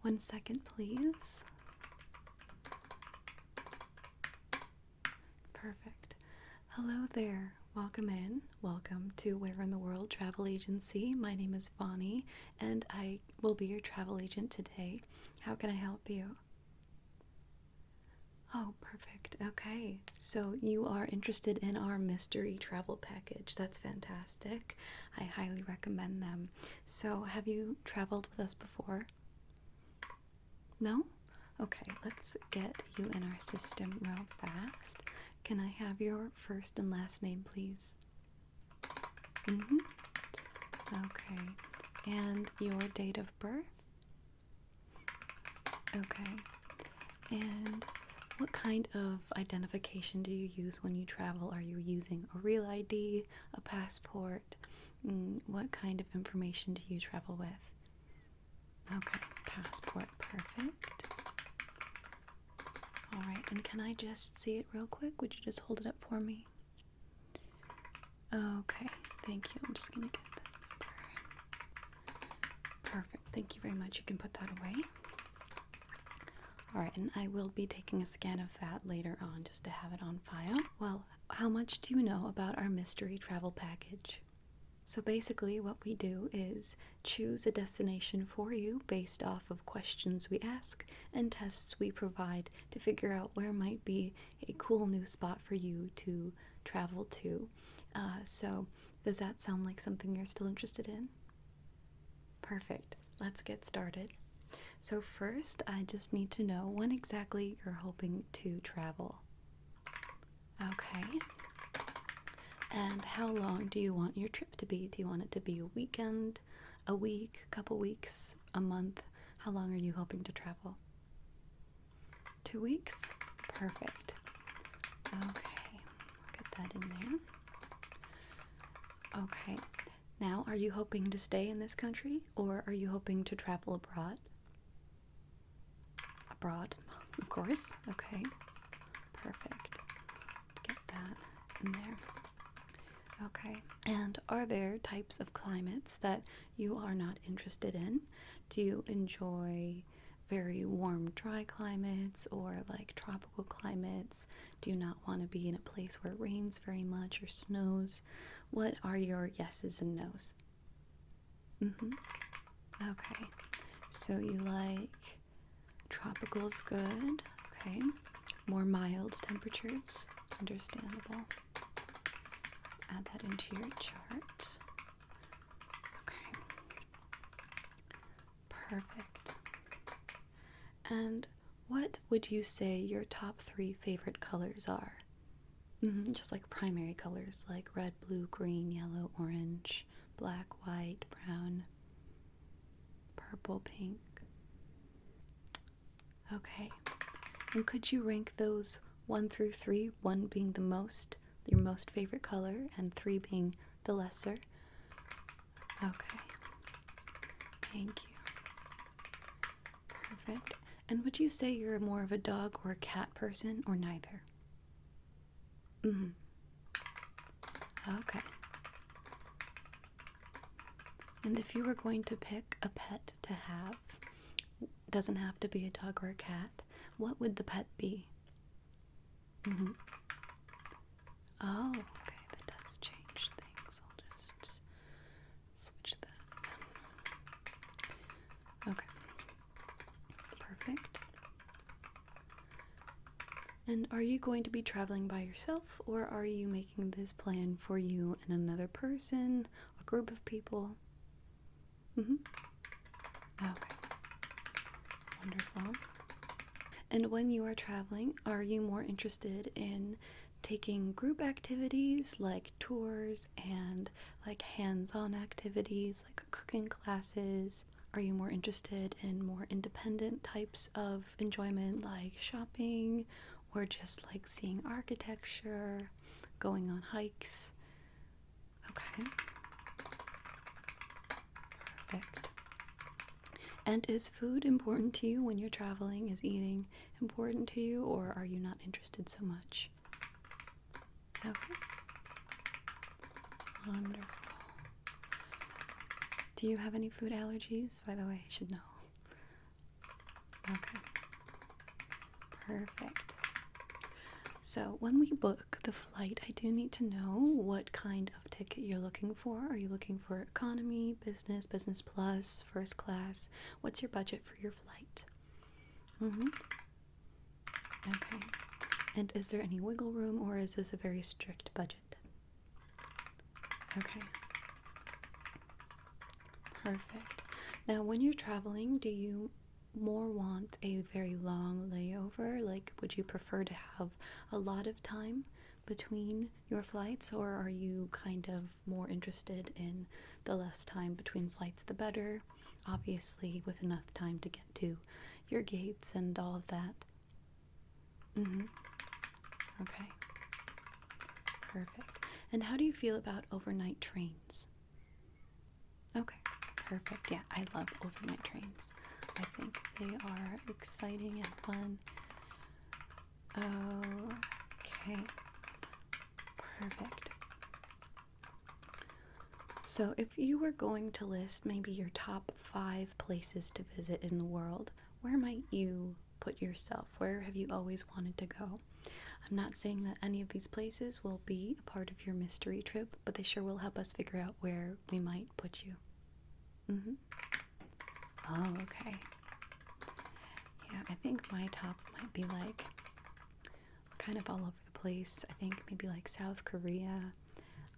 1 second, please. Perfect. Hello there. Welcome in. Welcome to Where in the World Travel Agency. My name is Vonnie, and I will be your travel agent today. How can I help you? Oh, perfect. Okay. So you are interested in our mystery travel package. That's fantastic. I highly recommend them. So have you traveled with us before? No? Okay, let's get you in our system real fast. Can I have your first and last name, please? Okay. And your date of birth? Okay. And what kind of identification do you use when you travel? Are you using a real ID, a passport? What kind of information do you travel with? Okay, passport, perfect. Alright, and can I just see it real quick? Would you just hold it up for me? Okay, thank you. I'm just gonna get that number. Perfect, thank you very much. You can put that away. Alright, and I will be taking a scan of that later on just to have it on file. Well, how much do you know about our mystery travel package? So basically what we do is choose a destination for you based off of questions we ask and tests we provide to figure out where might be a cool new spot for you to travel to. So does that sound like something you're still interested in? Perfect. Let's get started. So first, I just need to know when exactly you're hoping to travel. Okay. And how long do you want your trip to be? Do you want it to be a weekend, a week, a couple weeks, a month? How long are you hoping to travel? 2 weeks? Perfect. Okay, I'll get that in there. Okay, now are you hoping to stay in this country or are you hoping to travel abroad? Abroad, of course. Okay, perfect. Get that in there. Okay, and are there types of climates that you are not interested in? Do you enjoy very warm, dry climates or like tropical climates? Do you not want to be in a place where it rains very much or snows? What are your yeses and nos? Okay, so you like tropical's good, okay. More mild temperatures, understandable. Add that into your chart. Okay. Perfect. And what would you say your top 3 favorite colors are? Just like primary colors, like red, blue, green, yellow, orange, black, white, brown, purple, pink. Okay. And could you rank those 1 through 3, 1 being the most, your most favorite color, and 3 being the lesser? Okay. Thank you. Perfect. And would you say you're more of a dog or a cat person, or neither? Okay. And if you were going to pick a pet to have, doesn't have to be a dog or a cat, what would the pet be? Oh, okay, that does change things. I'll just switch that. Okay. Perfect. And are you going to be traveling by yourself, or are you making this plan for you and another person, a group of people? Okay. Wonderful. And when you are traveling, are you more interested in taking group activities like tours and like hands-on activities like cooking classes? Are you more interested in more independent types of enjoyment like shopping or just like seeing architecture, going on hikes? Okay. Perfect. And is food important to you when you're traveling? Is eating important to you, or are you not interested so much? Okay. Wonderful. Do you have any food allergies? By the way, I should know. Okay. Perfect. So when we book the flight, I do need to know what kind of ticket you're looking for. Are you looking for economy, business, business plus, first class? What's your budget for your flight? Mm-hmm. Okay. And is there any wiggle room, or is this a very strict budget? Okay. Perfect. Now, when you're traveling, do you more want a very long layover? Like, would you prefer to have a lot of time between your flights, or are you kind of more interested in the less time between flights the better? Obviously, with enough time to get to your gates and all of that. Mm-hmm. Okay. Perfect. And how do you feel about overnight trains? Okay. Perfect. Yeah, I love overnight trains. I think they are exciting and fun. Okay. Perfect. So, if you were going to list maybe your top 5 places to visit in the world, where might you put yourself? Where have you always wanted to go? I'm not saying that any of these places will be a part of your mystery trip, but they sure will help us figure out where we might put you. Mm-hmm. Oh, okay. Yeah, I think my top might be like kind of all over the place. I think maybe like South Korea,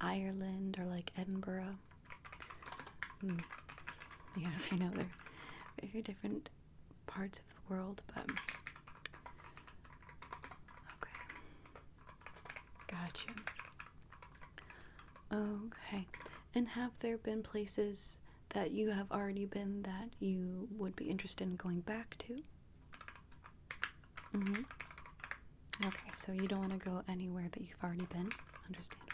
Ireland, or like Edinburgh. Yeah, I know they're very different parts of the world, but okay. Gotcha. Okay. And have there been places that you have already been that you would be interested in going back to? Mm-hmm. Okay, so you don't want to go anywhere that you've already been? Understandable.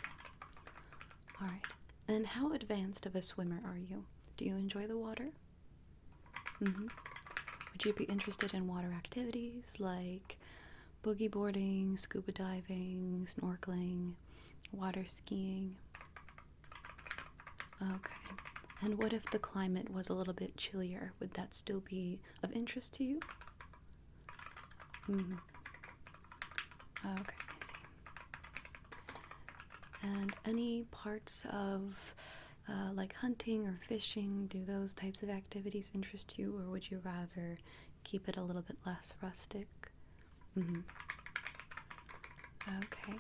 Alright. And how advanced of a swimmer are you? Do you enjoy the water? Mm-hmm. Would you be interested in water activities like boogie boarding, scuba diving, snorkeling, water skiing? Okay. And what if the climate was a little bit chillier? Would that still be of interest to you? Mm-hmm. Okay, I see. And any parts of like hunting or fishing, do those types of activities interest you, or would you rather keep it a little bit less rustic? Mm-hmm. Okay.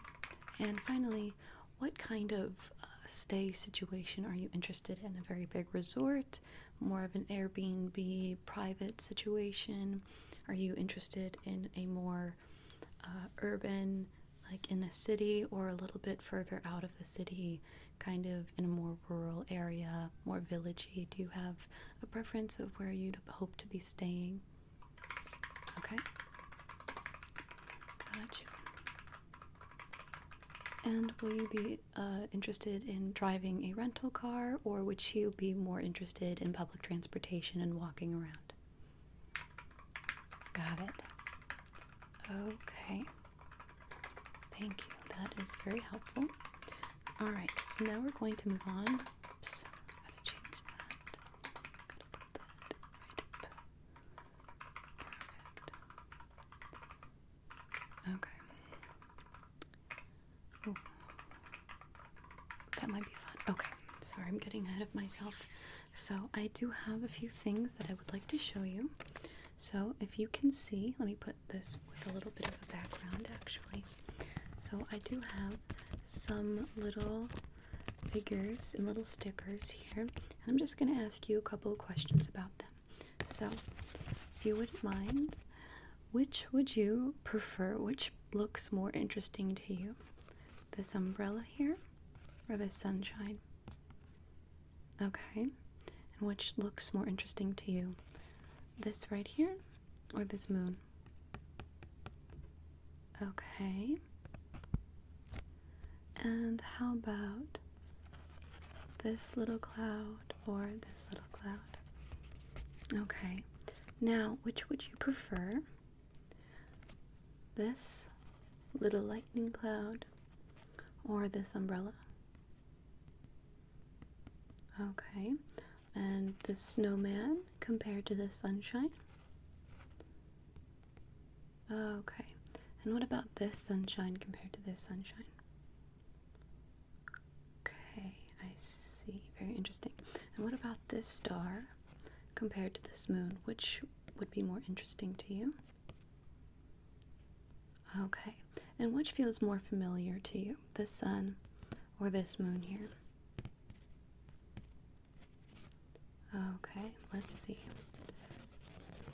And finally, what kind of stay situation are you interested in? A very big resort, more of an Airbnb private situation? Are you interested in a more urban, like in a city, or a little bit further out of the city, kind of in a more rural area, more villagey? Do you have a preference of where you'd hope to be staying? Okay. Gotcha. And will you be interested in driving a rental car, or would you be more interested in public transportation and walking around? Got it. Okay. Thank you. That is very helpful. Alright, so now we're going to move on. Oops, gotta change that. Gotta put that right up. Perfect. Okay. Oh, that might be fun. Okay, sorry, I'm getting ahead of myself. So I do have a few things that I would like to show you. So if you can see, let me put this with a little bit of a background actually. So I do have some little figures and little stickers here, and I'm just going to ask you a couple of questions about them. So if you wouldn't mind, which would you prefer? Which looks more interesting to you? This umbrella here or this sunshine? Okay. And which looks more interesting to you? This right here or this moon? Okay. And how about this little cloud or this little cloud? Okay. Now, which would you prefer? This little lightning cloud or this umbrella? Okay. And the snowman compared to the sunshine? Okay. And what about this sunshine compared to this sunshine? Okay, I see. Very interesting. And what about this star compared to this moon? Which would be more interesting to you? Okay. And which feels more familiar to you? This sun or this moon here? Okay, let's see.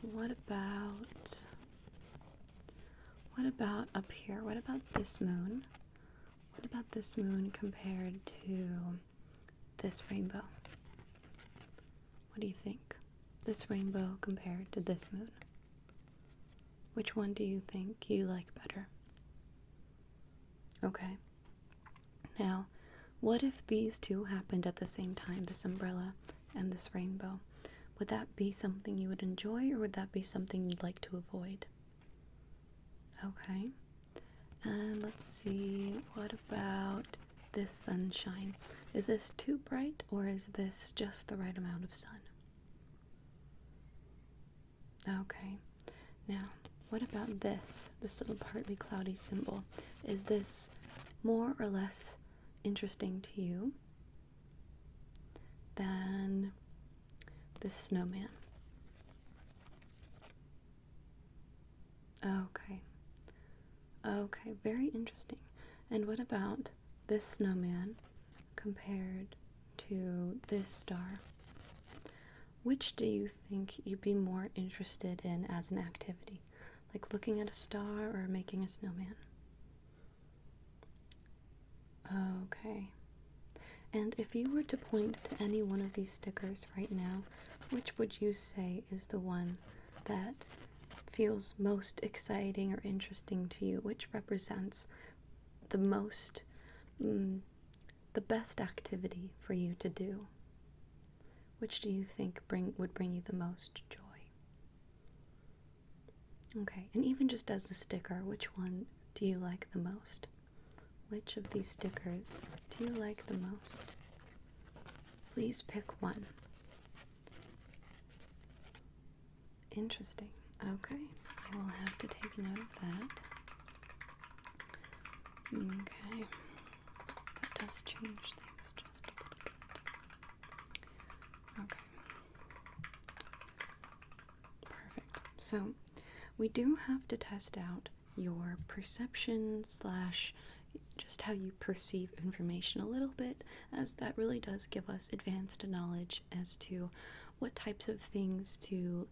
What about up here? What about this moon? What about this moon compared to this rainbow? What do you think? This rainbow compared to this moon? Which one do you think you like better? Okay. Now, what if these two happened at the same time, this umbrella and this rainbow? Would that be something you would enjoy, or would that be something you'd like to avoid? Okay. And let's see, what about this sunshine? Is this too bright, or is this just the right amount of sun? Okay. Now, what about this little partly cloudy symbol? Is this more or less interesting to you than this snowman? Okay. Okay, very interesting. And what about this snowman compared to this star? Which do you think you'd be more interested in as an activity? Like looking at a star or making a snowman? Okay. And if you were to point to any one of these stickers right now, which would you say is the one that feels most exciting or interesting to you? Which represents the most, the best activity for you to do? Which do you think would bring you the most joy? Okay, and even just as a sticker, which one do you like the most? Which of these stickers do you like the most? Please pick one. Interesting. Okay, I will have to take note of that. Okay, that does change things just a little bit. Okay, perfect. So we do have to test out your perception slash just how you perceive information a little bit, as that really does give us advanced knowledge as to what types of things to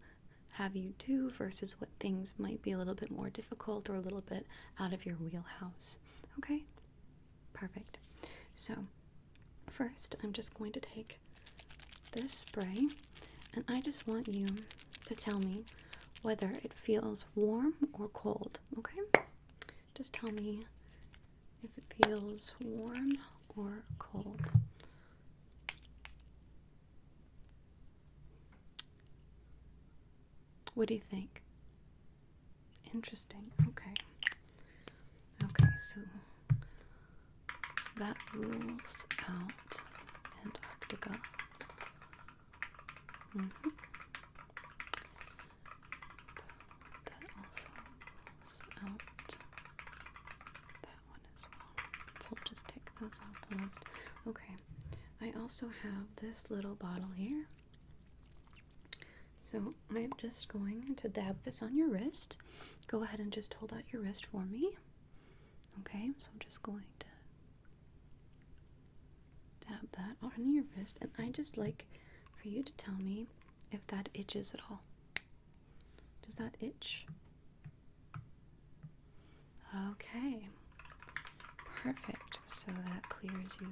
have you do versus what things might be a little bit more difficult or a little bit out of your wheelhouse. Okay? Perfect. So, first I'm just going to take this spray, and I just want you to tell me whether it feels warm or cold, okay? Just tell me if it feels warm or cold. What do you think? Interesting. Okay. Okay, so that rules out Antarctica. That also rules out that one as well. So we'll just take those off the list. Okay. I also have this little bottle here. So I'm just going to dab this on your wrist. Go ahead and just hold out your wrist for me. Okay, so I'm just going to dab that on your wrist, and I just like for you to tell me if that itches at all. Does that itch? Okay, perfect. So that clears you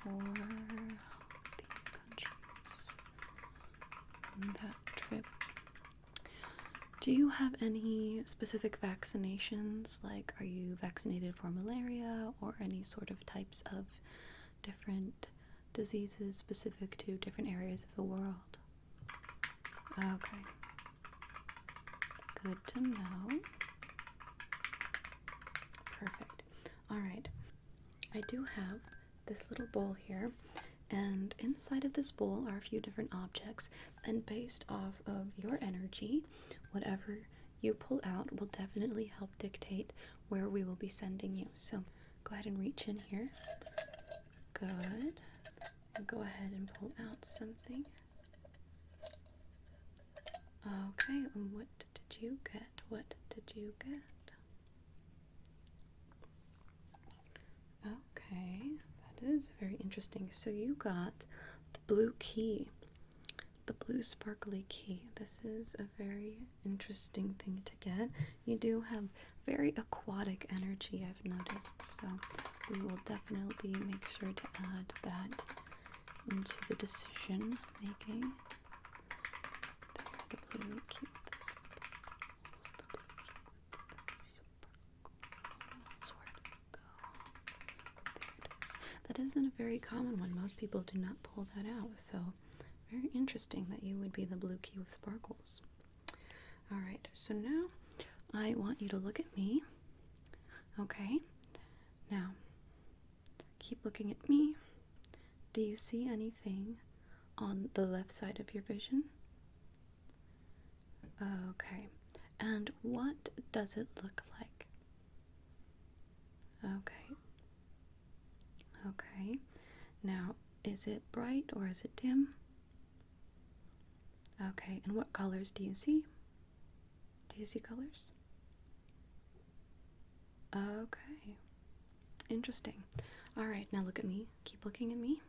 for these countries on that trip. Do you have any specific vaccinations? Like, are you vaccinated for malaria or any sort of types of different diseases specific to different areas of the world? Okay. Good to know. Perfect. Alright. I do have this little bowl here, and inside of this bowl are a few different objects, and based off of your energy, whatever you pull out will definitely help dictate where we will be sending you. So go ahead and reach in here. Good. And go ahead and pull out something. Okay, and what did you get? What did you get? Okay, that is very interesting. So you got the blue key, the blue sparkly key. This is a very interesting thing to get. You do have very aquatic energy, I've noticed, so we will definitely make sure to add that into the decision making. There, the blue key with the sparkles, the blue key with the sparkles. Where did it go? There it is. That isn't a very common one. Most people do not pull that out, so very interesting that you would be the blue key with sparkles. Alright, so now I want you to look at me. Okay, now keep looking at me. Do you see anything on the left side of your vision? Okay, and what does it look like? Okay. Okay, now is it bright or is it dim? Okay, and what colors do you see? Do you see colors? Okay, interesting. Alright, now look at me. Keep looking at me.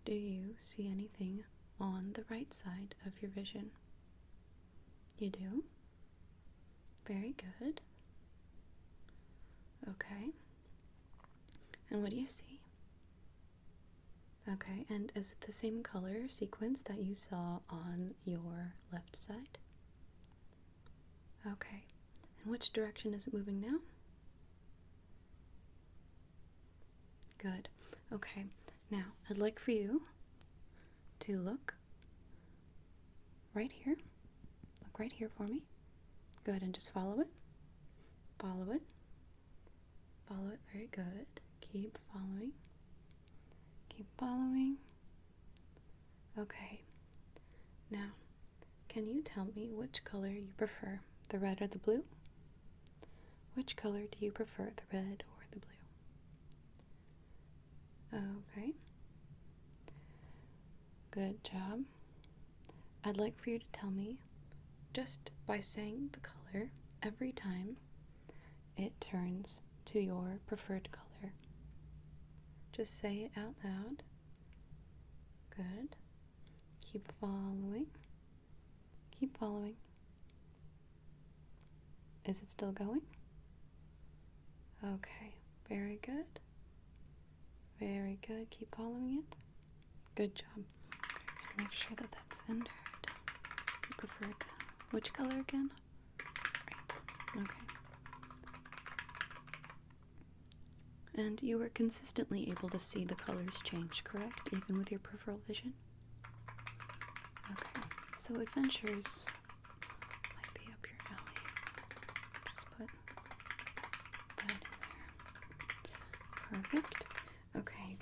Do you see anything on the right side of your vision? You do? Very good. Okay. And what do you see? Okay, and is it the same color sequence that you saw on your left side? Okay. And which direction is it moving now? Good. Okay. Now, I'd like for you to look right here. Look right here for me. Go ahead and just follow it. Follow it. Follow it. Very good. Keep following. Keep following. Okay. Now, can you tell me which color you prefer? The red or the blue? Which color do you prefer, the red or the blue? Okay. Good job. I'd like for you to tell me, just by saying the color, every time it turns to your preferred color. Just say it out loud. Good. Keep following. Keep following. Is it still going? Okay. Very good. Very good. Keep following it. Good job. Okay, make sure that that's entered. You preferred which color again? Right. Okay. And you were consistently able to see the colors change, correct? Even with your peripheral vision? Okay. So adventures might be up your alley. Just put that in there. Perfect. Okay.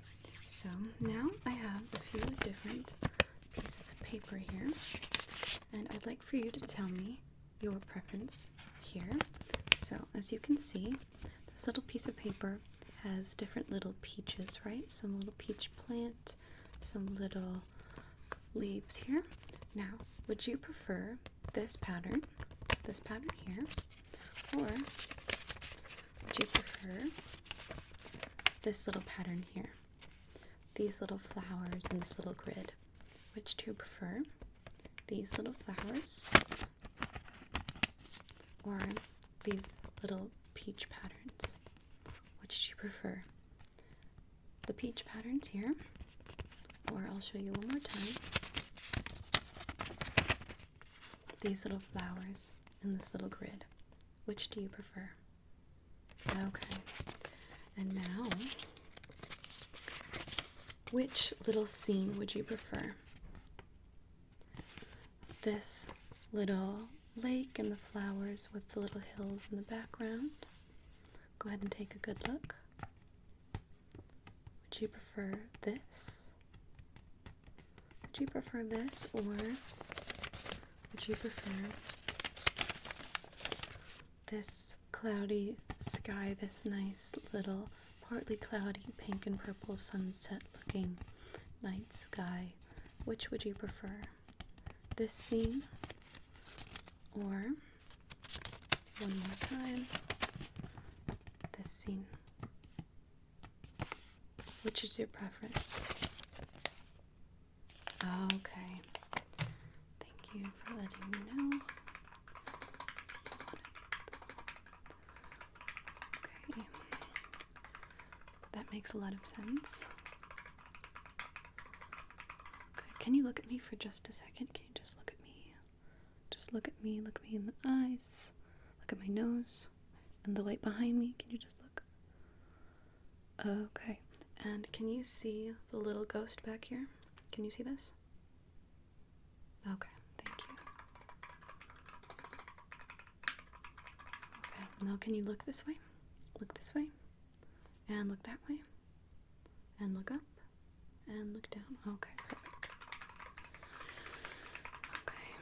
So now I have a few different pieces of paper here, and I'd like for you to tell me your preference here. So as you can see, this little piece of paper has different little peaches, right? Some little peach plant, some little leaves here. Now, would you prefer this pattern here, or would you prefer this little pattern here? These little flowers and this little grid. Which do you prefer? These little flowers or these little peach patterns? Which do you prefer? The peach patterns here, or I'll show you one more time. These little flowers and this little grid. Which do you prefer? Okay. And now, which little scene would you prefer? This little lake and the flowers with the little hills in the background. Go ahead and take a good look. Would you prefer this? Would you prefer this, or would you prefer this cloudy sky, this nice little partly cloudy pink and purple sunset looking night sky. Which would you prefer? This scene, or one more time, this scene? Which is your preference? Okay. Thank you for letting me know. Okay. That makes a lot of sense. Okay. Can you look at me for just a second? Can you just look at me? Just look at me. Look me in the eyes. Look at my nose. And the light behind me. Can you just look? Okay. And can you see the little ghost back here? Can you see this? Okay, thank you. Okay, now can you look this way? Look this way. And look that way. And look up. And look down. Okay, perfect. Okay.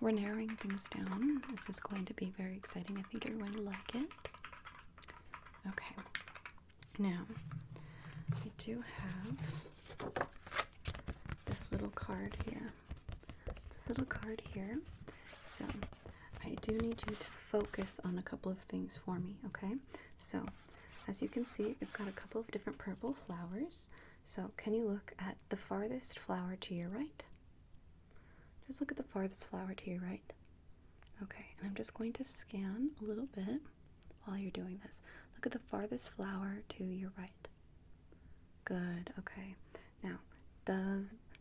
We're narrowing things down. This is going to be very exciting. I think you're going to like it. Okay. Now, I do have this little card here. So, I do need you to focus on a couple of things for me, okay? So, as you can see, I've got a couple of different purple flowers. So, can you look at the farthest flower to your right? Just look at the farthest flower to your right. Okay, and I'm just going to scan a little bit while you're doing this. Look at the farthest flower to your right. Good, okay. Now,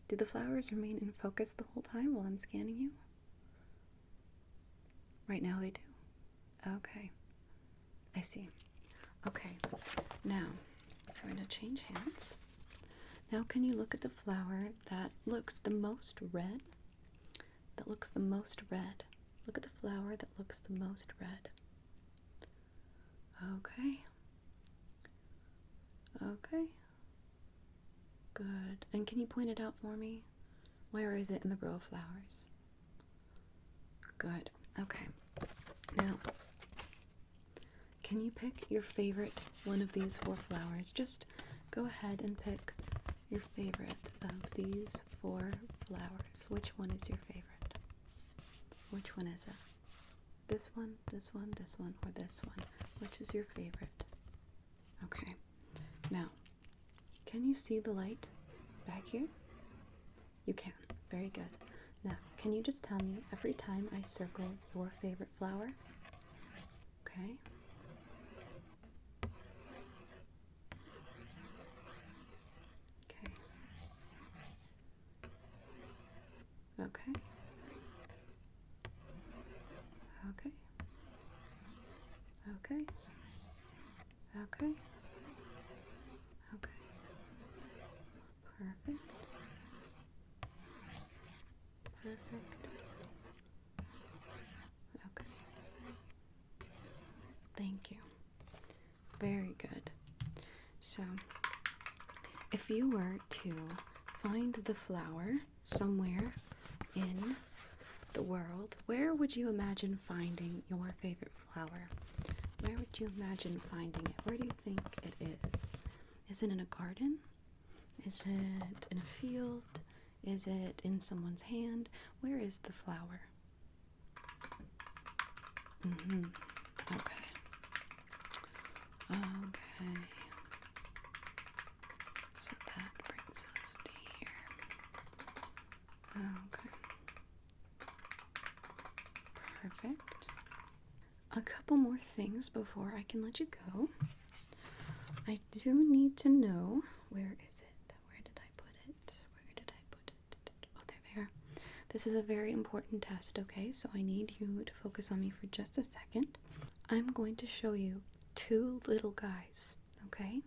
do the flowers remain in focus the whole time while I'm scanning you? Right now they do. Okay, I see. Okay, now I'm going to change hands. Now can you look at the flower that looks the most red? Look at the flower that looks the most red. Okay. Good. And can you point it out for me? Where is it in the row of flowers? Good. Okay. Now, can you pick your favorite one of these 4 flowers? Just go ahead and pick your favorite of these 4 flowers. Which one is your favorite? Which one is it? This one, this one, this one, or this one? Which is your favorite? Okay. Now, can you see the light back here? You can. Very good. Now, can you just tell me every time I circle your favorite flower? Okay. Okay. Okay. Okay. Okay. Okay. Perfect. Perfect. Okay. Thank you. Very good. So, if you were to find the flower somewhere in the world, where would you imagine finding your favorite flower? Where would you imagine finding it? Where do you think it is? Is it in a garden? Is it in a field? Is it in someone's hand? Where is the flower? Okay. Okay. So that brings us to here. Okay. Perfect. A couple more things before I can let you go. I do need to know, where is it? Where did I put it? Oh, there they are. This is a very important test, okay? So I need you to focus on me for just a second. I'm going to show you 2 little guys, okay?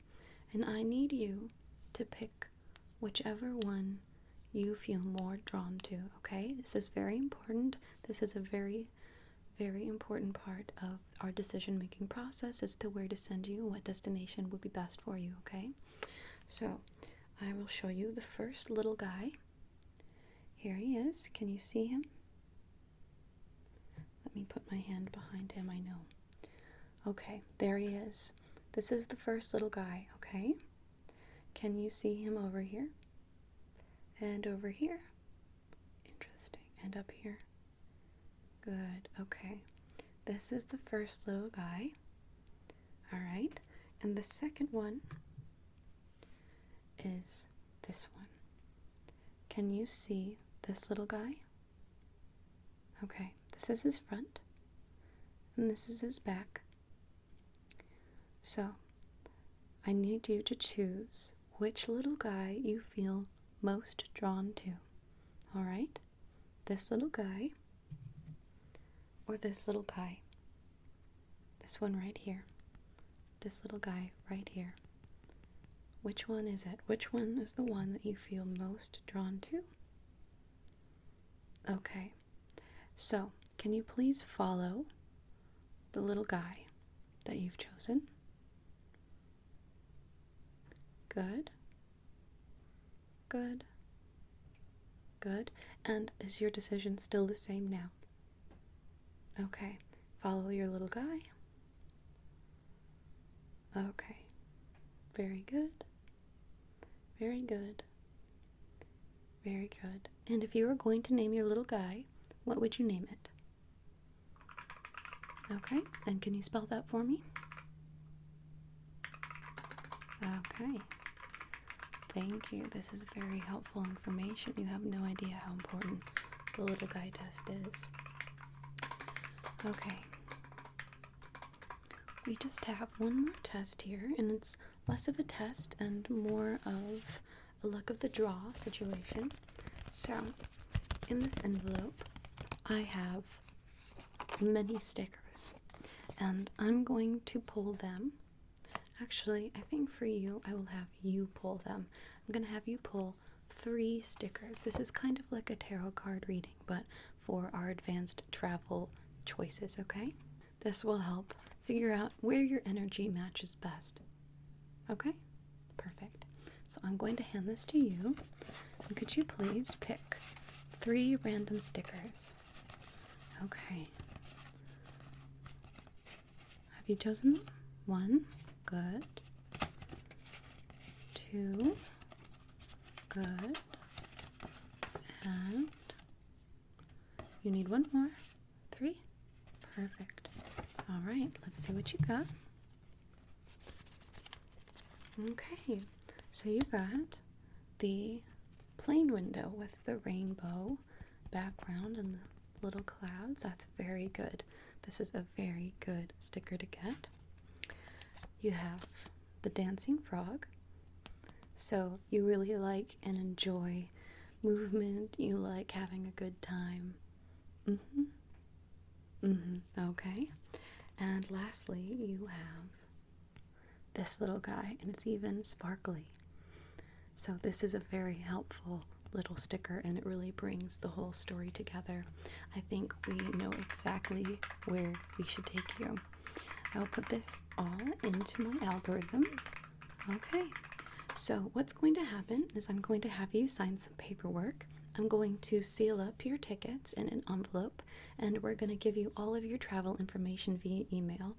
And I need you to pick whichever one you feel more drawn to, okay? This is very important. This is a very, very important part of our decision-making process as to where to send you, what destination would be best for you, okay? So, I will show you the first little guy. Here he is. Can you see him? Let me put my hand behind him, I know. Okay, there he is. This is the first little guy, okay? Can you see him over here? And over here? Interesting. And up here? Good, okay. This is the first little guy. Alright, and the second one is this one. Can you see this little guy? Okay, this is his front, and this is his back. So, I need you to choose which little guy you feel most drawn to. Alright? This little guy, or this little guy. This one right here. This little guy right here. Which one is it? Which one is the one that you feel most drawn to? Okay. So, can you please follow the little guy that you've chosen? Good. Good. Good. And is your decision still the same now? Okay. Follow your little guy. Okay. Very good. Very good. Very good. And if you were going to name your little guy, what would you name it? Okay. And can you spell that for me? Okay. Thank you. This is very helpful information. You have no idea how important the little guy test is. Okay. We just have one more test here, and it's less of a test and more of a luck of the draw situation. So, in this envelope, I have many stickers, and I'm going to pull them. Actually, I think for you, I will have you pull them. I'm going to have you pull 3 stickers. This is kind of like a tarot card reading, but for our advanced travel choices, okay? This will help figure out where your energy matches best. Okay? Perfect. So I'm going to hand this to you. And could you please pick 3 random stickers? Okay. Have you chosen them? 1. Good. 2. Good. And you need 1 more. 3. Perfect. All right, let's see what you got. Okay, so you got the plain window with the rainbow background and the little clouds. That's very good. This is a very good sticker to get. You have the dancing frog. So you really like and enjoy movement. You like having a good time. Okay. And lastly, you have this little guy, and it's even sparkly. So this is a very helpful little sticker, and it really brings the whole story together. I think we know exactly where we should take you. I'll put this all into my algorithm. Okay. So what's going to happen is I'm going to have you sign some paperwork. I'm going to seal up your tickets in an envelope, and we're going to give you all of your travel information via email,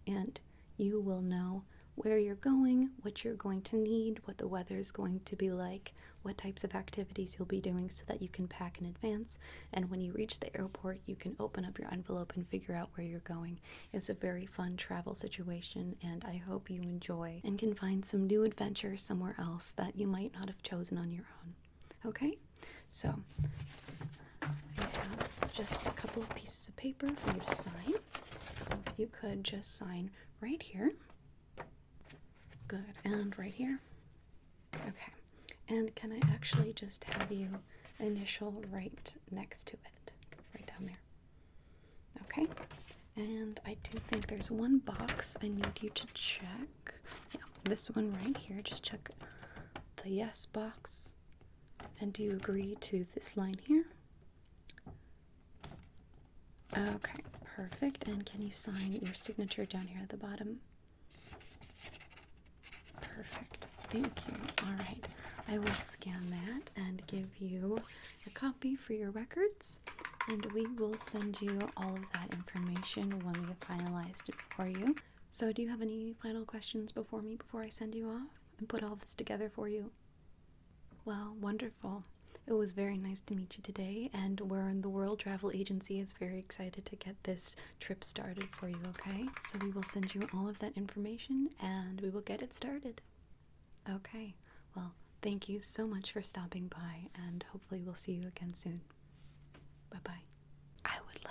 and you will know where you're going, what you're going to need, what the weather is going to be like, what types of activities you'll be doing so that you can pack in advance, and when you reach the airport, you can open up your envelope and figure out where you're going. It's a very fun travel situation, and I hope you enjoy and can find some new adventures somewhere else that you might not have chosen on your own. Okay? So, I have just a couple of pieces of paper for you to sign. So if you could just sign right here. Good. And right here. Okay. And can I actually just have you initial right next to it? Right down there. Okay. And I do think there's one box I need you to check. Yeah, this one right here. Just check the yes box. And do you agree to this line here? Okay, perfect. And can you sign your signature down here at the bottom? Perfect. Thank you. All right. I will scan that and give you a copy for your records. And we will send you all of that information when we have finalized it for you. So do you have any final questions before I send you off and put all this together for you? Well, wonderful. It was very nice to meet you today, and we're in the World Travel Agency is very excited to get this trip started for you, okay? So we will send you all of that information and we will get it started. Okay, well, thank you so much for stopping by, and hopefully we'll see you again soon. Bye-bye. I would